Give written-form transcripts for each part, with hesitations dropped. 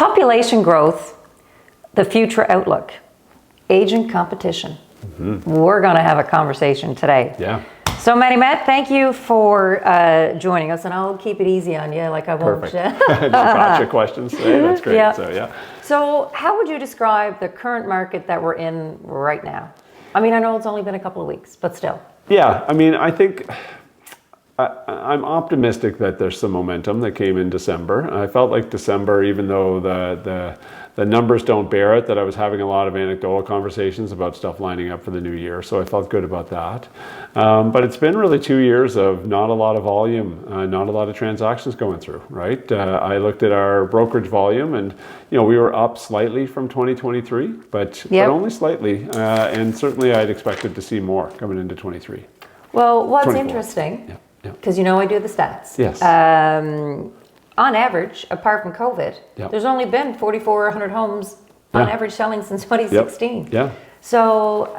Population growth, the future outlook, agent competition. We're going to have a conversation today. Yeah. So, Matt, thank you for joining us, and I'll keep it easy on you, like I won't. Perfect. Gotcha questions today. That's great. Yeah. So, yeah. So, how would you describe the current market that we're in right now? I mean, I know it's only been a couple of weeks, but still. Yeah, I mean, I think I'm optimistic that there's some momentum that came in December. I felt like December, even though the numbers don't bear it, that I was having a lot of anecdotal conversations about stuff lining up for the new year. So I felt good about that. But it's been really 2 years of not a lot of volume, not a lot of transactions going through, right? I looked at our brokerage volume and, we were up slightly from 2023, but only slightly. And certainly I'd expected to see more coming into 23. Well, what's 24. interesting, because I do the stats. Yes. On average, apart from COVID, there's only been 4,400 homes on average selling since 2016. Yeah. So,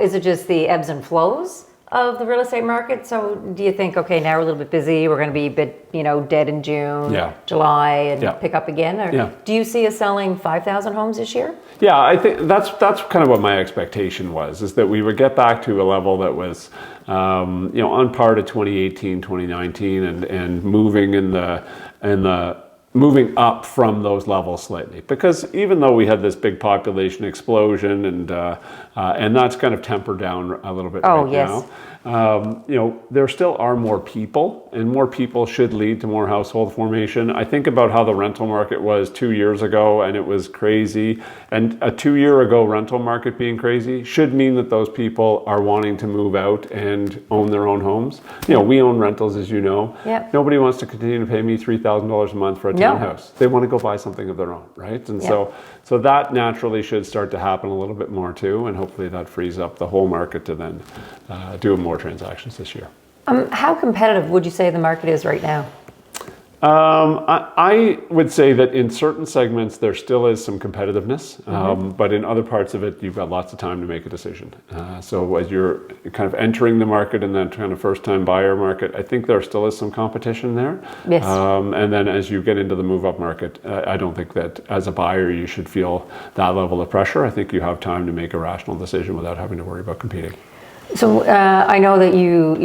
is it just the ebbs and flows of the real estate market? So do you think, okay, now we're a little bit busy, we're going to be a bit, dead in June, July, and pick up again? Or do you see us selling 5,000 homes this year? Yeah, I think that's kind of what my expectation was, is that we would get back to a level that was, on par to 2018, 2019, and moving moving up from those levels slightly. Because even though we had this big population explosion and that's kind of tempered down a little bit now, there still are more people, and more people should lead to more household formation. I think about how the rental market was 2 years ago, and it was crazy. And a 2 year ago rental market being crazy should mean that those people are wanting to move out and own their own homes. We own rentals, as you know. Yep. Nobody wants to continue to pay me $3,000 a month for a townhouse. They want to go buy something of their own, right? And so that naturally should start to happen a little bit more too, and hopefully that frees up the whole market to then do more transactions this year. How competitive would you say the market is right now? I would say that in certain segments there still is some competitiveness, but in other parts of it you've got lots of time to make a decision. So as you're kind of entering the market in that kind of first-time buyer market, I think there still is some competition there. Yes. And then as you get into the move-up market, I don't think that as a buyer you should feel that level of pressure. I think you have time to make a rational decision without having to worry about competing. So I know that you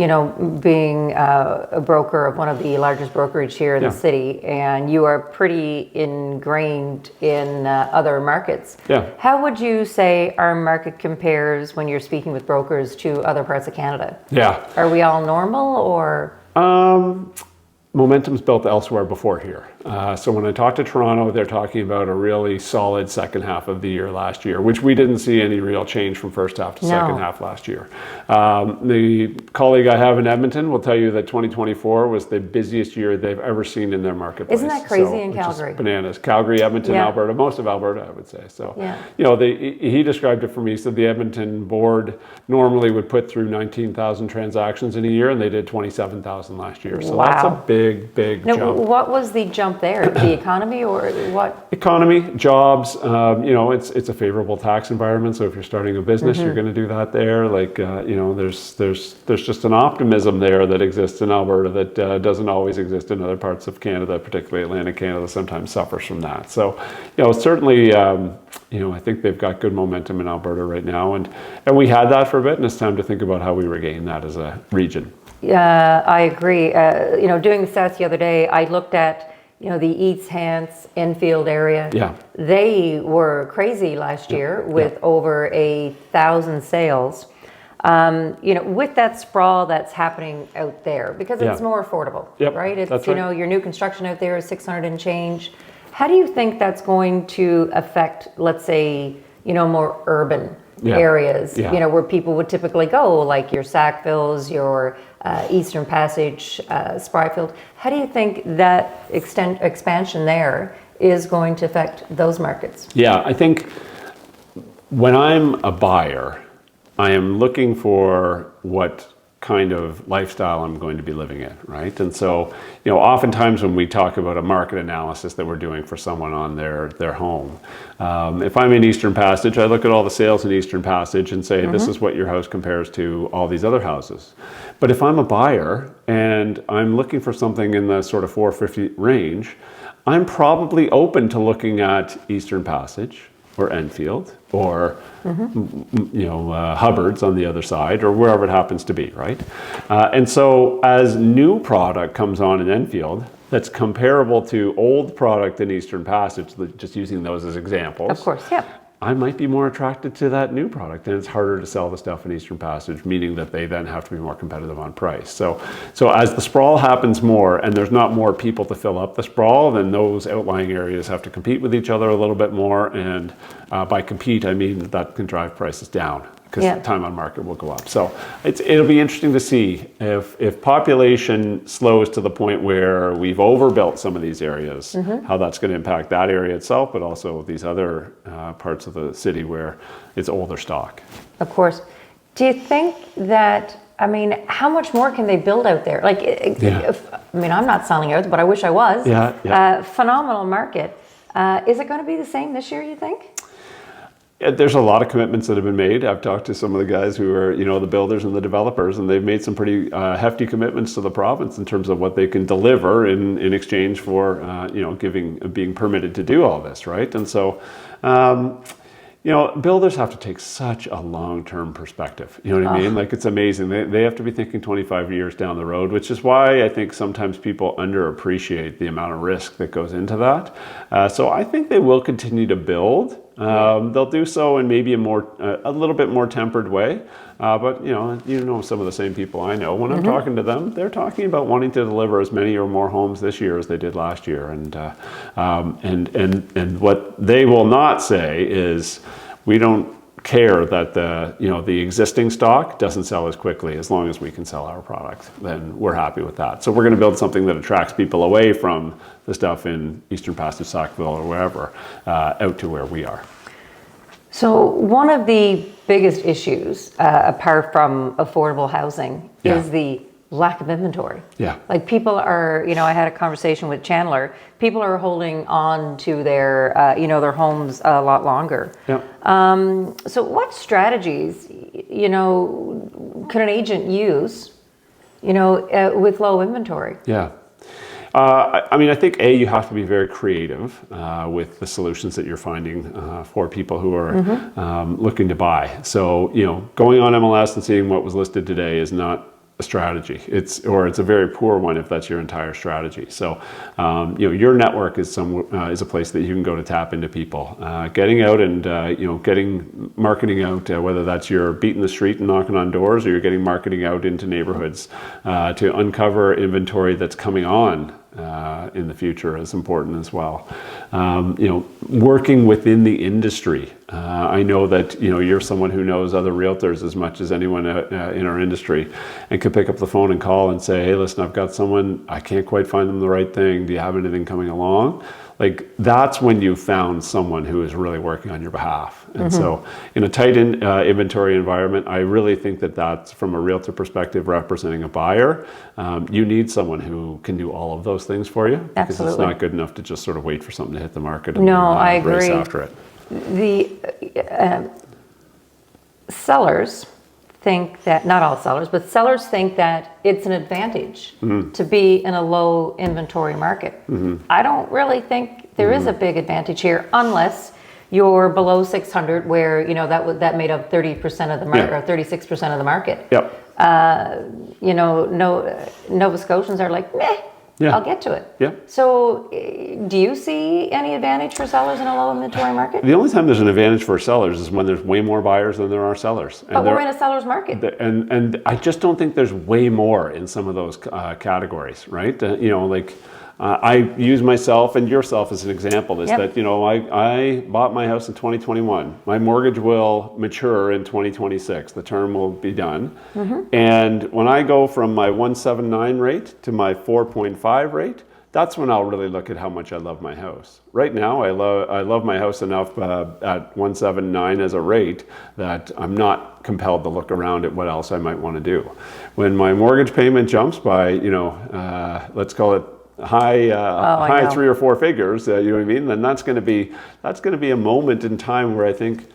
being a broker of one of the largest brokerage here in the city, and you are pretty ingrained in other markets. Yeah. How would you say our market compares when you're speaking with brokers to other parts of Canada? Yeah. Are we all normal, or? Momentum's built elsewhere before here. So when I talk to Toronto, they're talking about a really solid second half of the year last year, which we didn't see any real change from first half to second half last year. The colleague I have in Edmonton will tell you that 2024 was the busiest year they've ever seen in their marketplace. Isn't that crazy in Calgary? Bananas. Calgary, Edmonton, Alberta, most of Alberta, I would say. So, he described it for me. He said the Edmonton board normally would put through 19,000 transactions in a year, and they did 27,000 last year. So that's a big jump. What was the jump there? The economy, or what? Economy, jobs. It's a favorable tax environment. So if you're starting a business, you're going to do that there. There's just an optimism there that exists in Alberta that doesn't always exist in other parts of Canada, particularly Atlantic Canada. Sometimes suffers from that. So, certainly, I think they've got good momentum in Alberta right now, and we had that for a bit, and it's time to think about how we regain that as a region. I agree. Doing the stats the other day, I looked at, the East Hants, Enfield area. Yeah. They were crazy last year with over 1,000 sales. With that sprawl that's happening out there, because it's more affordable, right? It's, that's right. Your new construction out there is 600 and change. How do you think that's going to affect, let's say, more urban areas, where people would typically go, like your Sackvilles, your Eastern Passage, Spryfield? How do you think that expansion there is going to affect those markets? Yeah, I think when I'm a buyer, I am looking for what kind of lifestyle I'm going to be living in, right? And so, oftentimes when we talk about a market analysis that we're doing for someone on their home, if I'm in Eastern Passage, I look at all the sales in Eastern Passage and say, this is what your house compares to all these other houses. But if I'm a buyer and I'm looking for something in the sort of 450 range, I'm probably open to looking at Eastern Passage or Enfield or Hubbard's on the other side, or wherever it happens to be, right? And so as new product comes on in Enfield that's comparable to old product in Eastern Passage, just using those as examples. Of course, yeah. I might be more attracted to that new product, and it's harder to sell the stuff in Eastern Passage, meaning that they then have to be more competitive on price. So as the sprawl happens more and there's not more people to fill up the sprawl, then those outlying areas have to compete with each other a little bit more, and by compete I mean that can drive prices down, because the time on market will go up. So it'll be interesting to see if population slows to the point where we've overbuilt some of these areas, how that's going to impact that area itself, but also these other parts of the city where it's older stock. Of course. Do you think that, I mean, how much more can they build out there? Like, I mean, I'm not selling out, but I wish I was. Phenomenal market. Is it going to be the same this year, you think? There's a lot of commitments that have been made. I've talked to some of the guys who are, the builders and the developers, and they've made some pretty hefty commitments to the province in terms of what they can deliver in exchange for, being permitted to do all this, right? And so, builders have to take such a long-term perspective. You know what I mean? Like, it's amazing. They have to be thinking 25 years down the road, which is why I think sometimes people underappreciate the amount of risk that goes into that. So I think they will continue to build. They'll do so in maybe a little bit more tempered way. But some of the same people I know, when I'm talking to them, they're talking about wanting to deliver as many or more homes this year as they did last year. And what they will not say is, we don't care that the existing stock doesn't sell as quickly. As long as we can sell our product, then we're happy with that. So we're going to build something that attracts people away from the stuff in Eastern Passage, Sackville, or wherever, out to where we are. So one of the biggest issues, apart from affordable housing, is the lack of inventory. Yeah. Like, people are, I had a conversation with Chandler. People are holding on to their, their homes a lot longer. Yeah. So what strategies, could an agent use, with low inventory? Yeah. I think you have to be very creative with the solutions that you're finding for people who are looking to buy. So, going on MLS and seeing what was listed today is not a strategy. It's a very poor one if that's your entire strategy. So, your network is a place that you can go to tap into people. Getting out and getting marketing out, whether that's you're beating the street and knocking on doors, or you're getting marketing out into neighborhoods to uncover inventory that's coming on in the future is important as well. Working within the industry. I know that you're someone who knows other realtors as much as anyone in our industry, and could pick up the phone and call and say, hey, listen, I've got someone, I can't quite find them the right thing. Do you have anything coming along? Like, that's when you've found someone who is really working on your behalf. And so in a tight inventory environment, I really think that that's, from a realtor perspective representing a buyer, you need someone who can do all of those things for you. Because it's not good enough to just sort of wait for something to hit the market and I agree. race after it. The sellers think that, not all sellers, but sellers think that it's an advantage to be in a low inventory market. I don't really think there is a big advantage here, unless you're below 600, where that made up 30% of the market, or 36% of the market. Yep. Nova Scotians are like, meh. Yeah. I'll get to it. Yeah. So do you see any advantage for sellers in a low inventory market? The only time there's an advantage for sellers is when there's way more buyers than there are sellers. But we're in a seller's market. And I just don't think there's way more in some of those categories, right? I use myself and yourself as an example, is that, I bought my house in 2021. My mortgage will mature in 2026. The term will be done. And when I go from my 1.79 rate to my 4.5 rate, that's when I'll really look at how much I love my house. Right now, I love my house enough at 1.79 as a rate that I'm not compelled to look around at what else I might want to do. When my mortgage payment jumps by, let's call it high 3 or 4 figures, you know what I mean? Then that's going to be a moment in time where I think,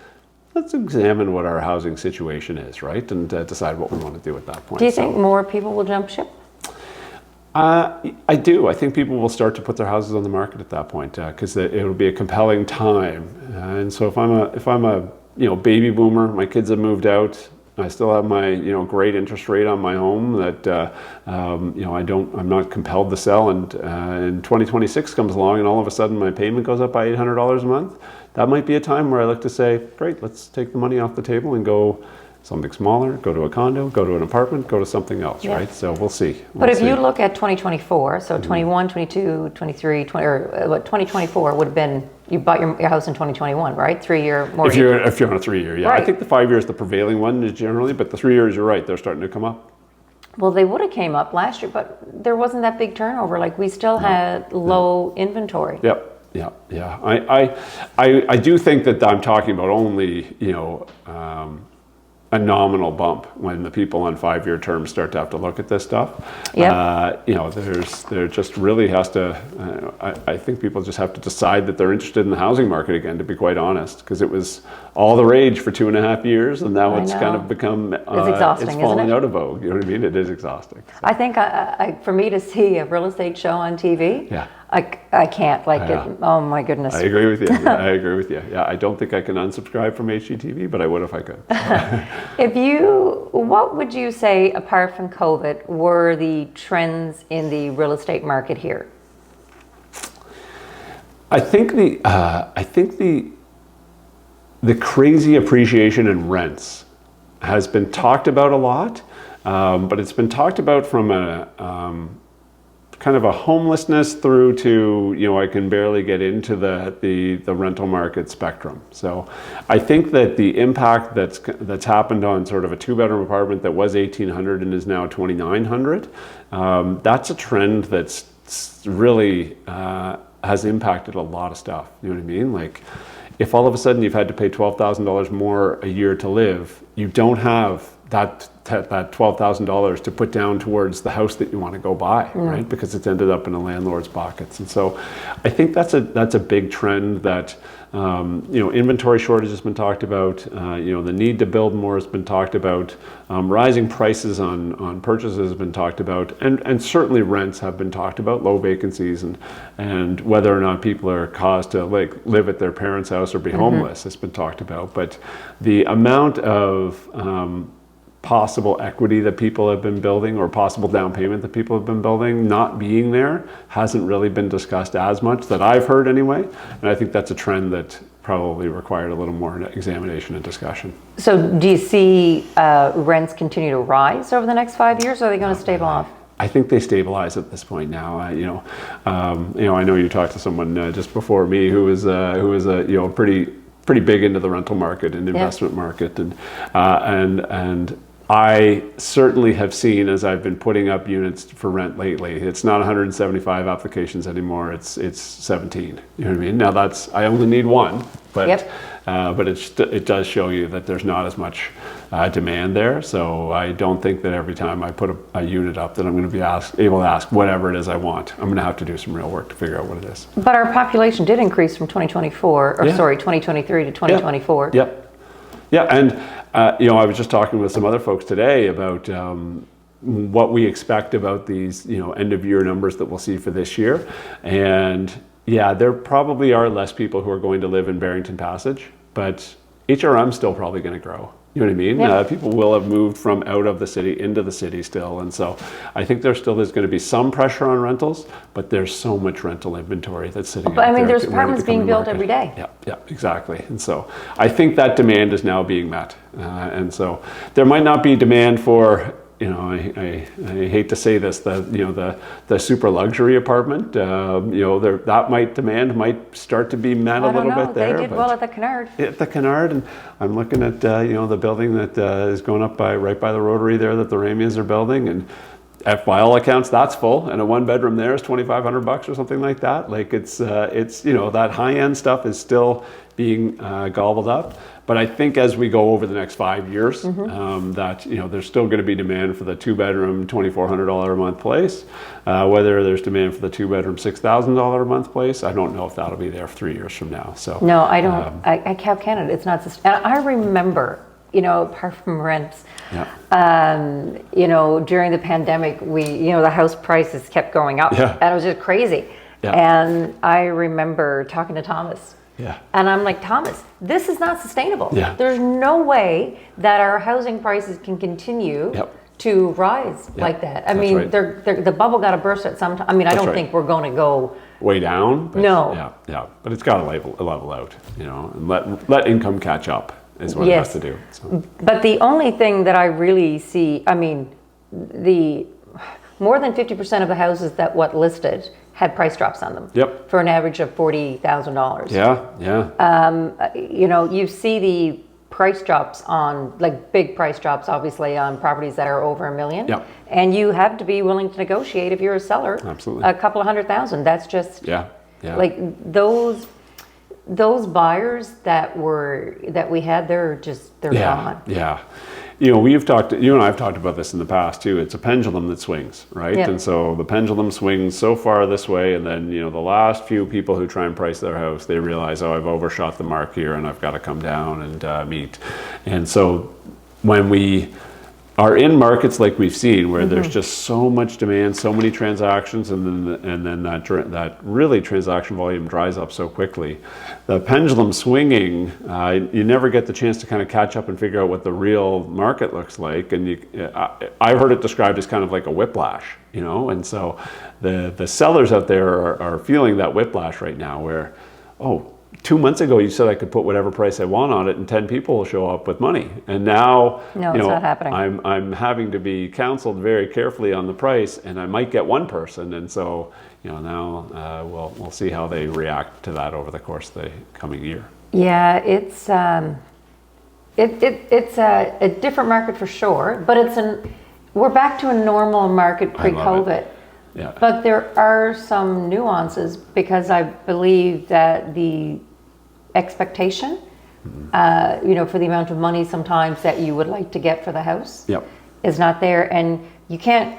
let's examine what our housing situation is, right? And decide what we want to do at that point. Do you think more people will jump ship? I do. I think people will start to put their houses on the market at that point because it'll be a compelling time. And so if I'm a baby boomer, my kids have moved out. I still have my great interest rate on my home that I'm not compelled to sell. And 2026 comes along, and all of a sudden my payment goes up by $800 a month. That might be a time where I look to say, great, let's take the money off the table and go something smaller, go to a condo, go to an apartment, go to something else, right? So we'll see. But if you look at 2024, so 21, 22, 23, 20, or what 2024 would have been, you bought your house in 2021, right? 3-year mortgage. If you're on a 3-year, yeah. Right. I think the 5 year is the prevailing one generally, but the 3 years, you're right, they're starting to come up. Well, they would have came up last year, but there wasn't that big turnover. Like we still had low inventory. Yep. Yeah. I do think that I'm talking about only, a nominal bump when the people on 5-year terms start to have to look at this stuff. Yeah. There just really has to, I think people just have to decide that they're interested in the housing market again, to be quite honest, because it was all the rage for 2.5 years, and now it's kind of become, it's exhausting, it's falling out of vogue. You know what I mean? It is exhausting. So. I think for me to see a real estate show on TV, I can't, oh my goodness. I agree with you. I agree with you. Yeah, I don't think I can unsubscribe from HGTV, but I would if I could. What would you say, apart from COVID, were the trends in the real estate market here? I think the crazy appreciation in rents has been talked about a lot, but it's been talked about from a kind of a homelessness through to, I can barely get into the rental market spectrum. So I think that the impact that's happened on sort of a 2-bedroom apartment that was $1,800 and is now $2,900, that's a trend that's really has impacted a lot of stuff. You know what I mean? Like, if all of a sudden you've had to pay $12,000 more a year to live, you don't have that $12,000 to put down towards the house that you want to go buy, right? Because it's ended up in a landlord's pockets. And so I think that's a big trend that, inventory shortage has been talked about, the need to build more has been talked about, rising prices on purchases has been talked about, and certainly rents have been talked about, low vacancies and whether or not people are caused to live at their parents' house or be homeless has been talked about. But the amount of possible equity that people have been building or possible down payment that people have been building not being there hasn't really been discussed as much, that I've heard anyway. And I think that's a trend that probably required a little more examination and discussion. So do you see rents continue to rise over the next 5 years, or are they going to stable off? I think they stabilize at this point now. I know you talked to someone just before me who was pretty big into the rental market and investment market, and I certainly have seen, as I've been putting up units for rent lately, it's not 175 applications anymore, it's 17. You know what I mean? Now I only need one, but it does show you that there's not as much demand there. So I don't think that every time I put a unit up that I'm going to be able to ask whatever it is I want. I'm going to have to do some real work to figure out what it is. But our population did increase from 2023 to 2024. Yeah, and I was just talking with some other folks today about what we expect about these, end of year numbers that we'll see for this year. And yeah, there probably are less people who are going to live in Barrington Passage, but HRM's still probably going to grow. You know what I mean? Yeah. People will have moved from out of the city into the city still. And so I think there still is going to be some pressure on rentals, but there's so much rental inventory that's sitting out there. There's apartments being built every day. Yeah, exactly. And so I think that demand is now being met. And so there might not be demand for, I hate to say this, the super luxury apartment, that demand might start to be met a little bit there. They did well at the Canard. At the Canard, and I'm looking at the building that is going up right by the Rotary there that the Ramias are building, and by all accounts that's full, and a 1-bedroom there is $2,500 or something like that. Like it's that high end stuff is still being gobbled up. But I think as we go over the next 5 years, that there's still going to be demand for the 2-bedroom $2,400 a month place. Whether there's demand for the 2-bedroom $6,000 a month place, I don't know if that'll be there 3 years from now. So no, I don't. I Cap Canada, it's not. And I remember apart from rents, Yeah. during the pandemic, the house prices kept going up, Yeah. and it was just crazy. Yeah. And I remember talking to Thomas. Yeah. And I'm like, Thomas, this is not sustainable. Yeah. There's no way that our housing prices can continue Yep. to rise like that. I mean, right. the bubble got to burst at some time. I mean, I don't right. think we're going to go way down. But No. Yeah. But it's got to level out, and let income catch up is what it has to do. So. But the only thing that I really see, I mean, the more than 50% of the houses that listed had price drops on them. Yep. For an average of $40,000. Yeah. You see the price drops on, like big price drops, obviously, on properties that are over $1 million. Yep. And you have to be willing to negotiate if you're a seller. Absolutely. A couple of $100,000. That's just like those buyers that we had. They're gone. Yeah. You and I have talked about this in the past too. It's a pendulum that swings, right? Yep. And so the pendulum swings so far this way, and then the last few people who try and price their house, they realize, I've overshot the mark here, and I've got to come down and meet. And so when we are in markets like we've seen, where there's just so much demand, so many transactions, and then that really transaction volume dries up so quickly, the pendulum swinging, you never get the chance to kind of catch up and figure out what the real market looks like. And I've heard it described as kind of like a whiplash, and so the sellers out there are feeling that whiplash right now, where 2 months ago you said I could put whatever price I want on it and 10 people will show up with money, and now no, it's not happening. I'm having to be counseled very carefully on the price, and I might get one person, and so now we'll see how they react to that over the course of the coming year. Yeah, it's a different market for sure, but we're back to a normal market pre-COVID. Yeah. But there are some nuances, because I believe that the expectation, for the amount of money sometimes that you would like to get for the house, is not there, and you can't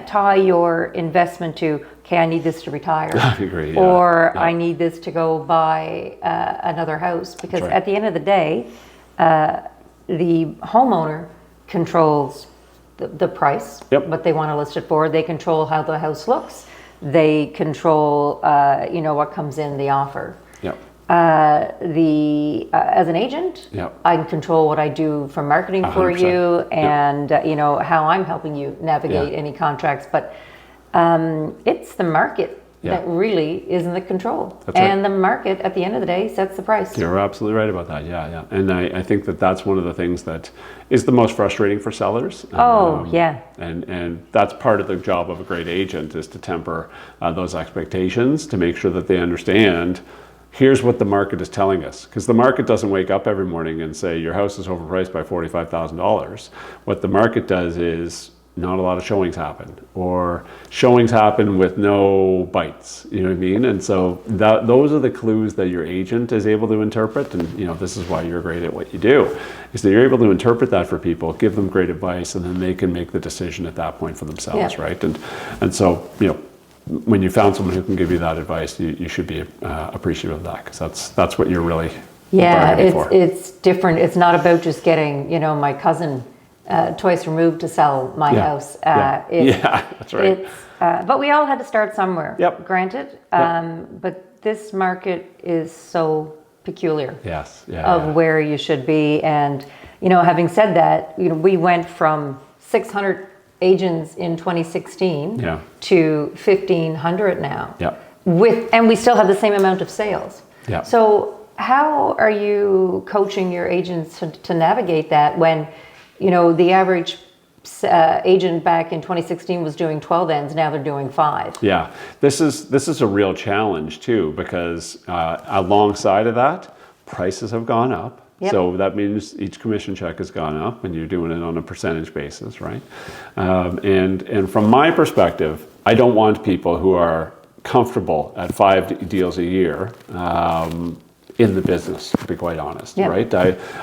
tie your investment to, okay, I need this to retire, I agree, or I need this to go buy another house, because at the end of the day, the homeowner controls the price, what they want to list it for. They control how the house looks. They control, what comes in the offer. As an agent, I can control what I do for marketing 100%. For you, and how I'm helping you navigate any contracts. But it's the market that really is in the control. And the market, at the end of the day, sets the price. You're absolutely right about that. Yeah. And I think that's one of the things that is the most frustrating for sellers. And that's part of the job of a great agent, is to temper those expectations, to make sure that they understand, here's what the market is telling us. Because the market doesn't wake up every morning and say, your house is overpriced by $45,000. What the market does is, not a lot of showings happen, or showings happen with no bites, you know what I mean? And so those are the clues that your agent is able to interpret, and this is why you're great at what you do, is that you're able to interpret that for people, give them great advice, and then they can make the decision at that point for themselves, right? And so, when you found someone who can give you that advice, you should be appreciative of that, because that's what you're really bargaining for. It's different. It's not about just getting, my cousin twice removed to sell my house. That's right. But we all had to start somewhere. Granted, but this market is so peculiar. Of where you should be, and having said that, we went from 600 agents in 2016 to 1,500 now. And we still have the same amount of sales. So how are you coaching your agents to navigate that when? The average agent back in 2016 was doing 12 ends. Now they're doing 5. Yeah, this is a real challenge too, because alongside of that, prices have gone up. So that means each commission check has gone up, and you're doing it on a percentage basis, right? And from my perspective, I don't want people who are comfortable at 5 deals a year. in the business, to be quite honest, Yeah. right?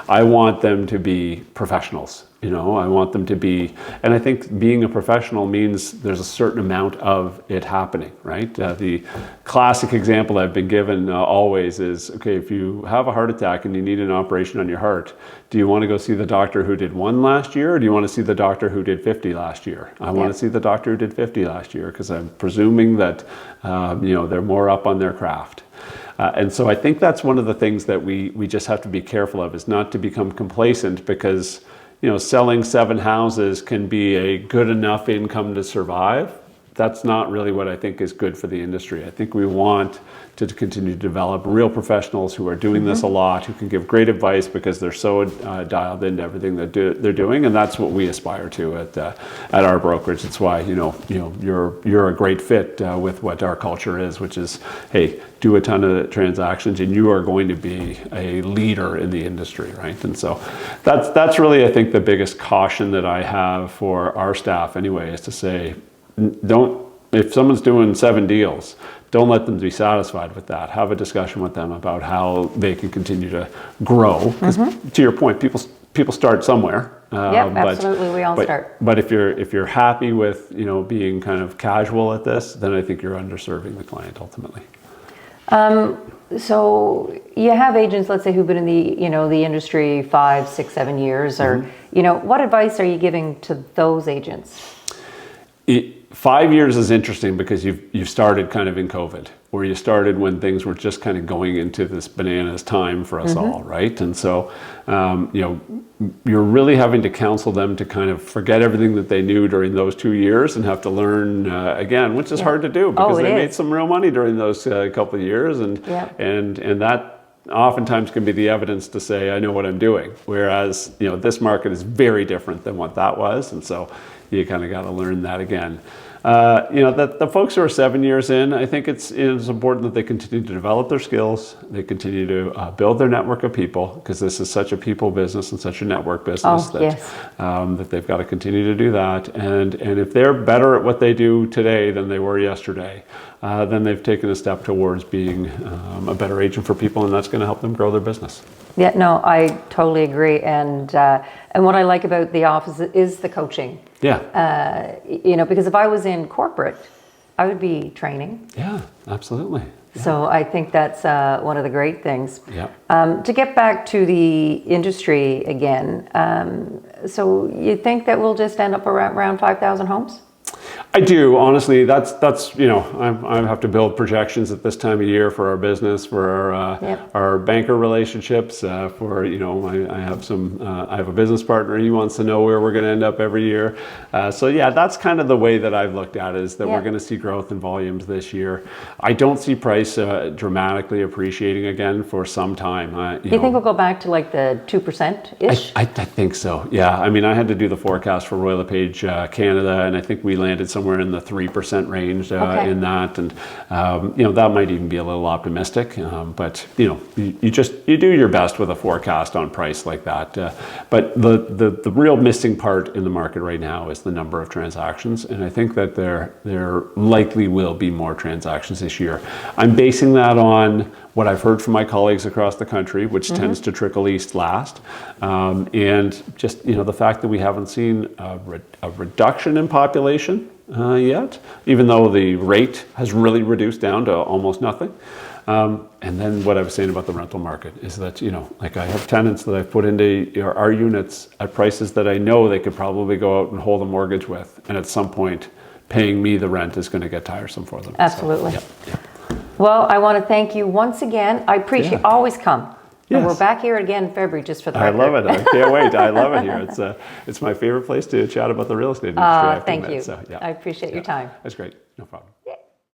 I want them to be professionals, you know, I want them to be, and I think being a professional means there's a certain amount of it happening, right? The classic example I've been given always is, okay, if you have a heart attack and you need an operation on your heart, do you want to go see the doctor who did 1 last year, or do you want to see the doctor who did 50 last year? I want to see the doctor who did 50 last year, because I'm presuming that, you know, they're more up on their craft. And so I think that's one of the things that we just have to be careful of, is not to become complacent, because, you know, selling 7 houses can be a good enough income to survive. That's not really what I think is good for the industry. I think we want to continue to develop real professionals who are doing this a lot, who can give great advice because they're so dialed into everything that they're doing, and that's what we aspire to at our brokerage. It's why you're a great fit with what our culture is, which is, hey, do a ton of transactions, and you are going to be a leader in the industry, right? And so that's really, I think, the biggest caution that I have for our staff anyway, is to say, if someone's doing 7 deals, don't let them be satisfied with that. Have a discussion with them about how they can continue to grow. Because to your point, people start somewhere. Absolutely, we all start. But if you're happy with, you know, being kind of casual at this, then I think you're underserving the client ultimately. So you have agents, let's say, who've been in the industry 5, 6, 7 years, or what advice are you giving to those agents? 5 years is interesting because you've started kind of in COVID, or you started when things were just kind of going into this bananas time for us all, right? And so, you're really having to counsel them to kind of forget everything that they knew during those 2 years and have to learn again, which is hard to do, because they made some real money during those couple of years, and that oftentimes can be the evidence to say, I know what I'm doing. Whereas, this market is very different than what that was, and so you kind of got to learn that again. The folks who are 7 years in, I think it's important that they continue to develop their skills. They continue to build their network of people, because this is such a people business and such a network business that they've got to continue to do that. And if they're better at what they do today than they were yesterday, then they've taken a step towards being a better agent for people, and that's going to help them grow their business. Yeah, no, I totally agree. And what I like about the office is the coaching. Yeah. Because if I was in corporate, I would be training. Yeah, absolutely. Yeah. So I think that's one of the great things. Yeah. To get back to the industry again, so you think that we'll just end up around 5,000 homes? I do, honestly. That's I have to build projections at this time of year for our business, for our banker relationships. I have a business partner. He wants to know where we're going to end up every year. So that's kind of the way that I've looked at it, is that we're going to see growth in volumes this year. I don't see price dramatically appreciating again for some time. Do you think we'll go back to like the 2%-ish? I think so. Yeah. I mean, I had to do the forecast for Royal LePage Canada, and I think we landed somewhere in the 3% range in that, and that might even be a little optimistic, but you do your best with a forecast on price like that. But the real missing part in the market right now is the number of transactions, and I think that there likely will be more transactions this year. I'm basing that on what I've heard from my colleagues across the country, which tends to trickle east last, and just the fact that we haven't seen a reduction in population yet, even though the rate has really reduced down to almost nothing. And then what I was saying about the rental market is that, like I have tenants that I've put into our units at prices that I know they could probably go out and hold a mortgage with, and at some point paying me the rent is going to get tiresome for them. Absolutely. So, yeah. Well, I want to thank you once again. I appreciate you always come. Yes. And we're back here again in February, just for the record. I love it. I can't wait. I love it here. It's my favorite place to chat about the real estate industry. Thank you. So, I appreciate your time. That's great. No problem.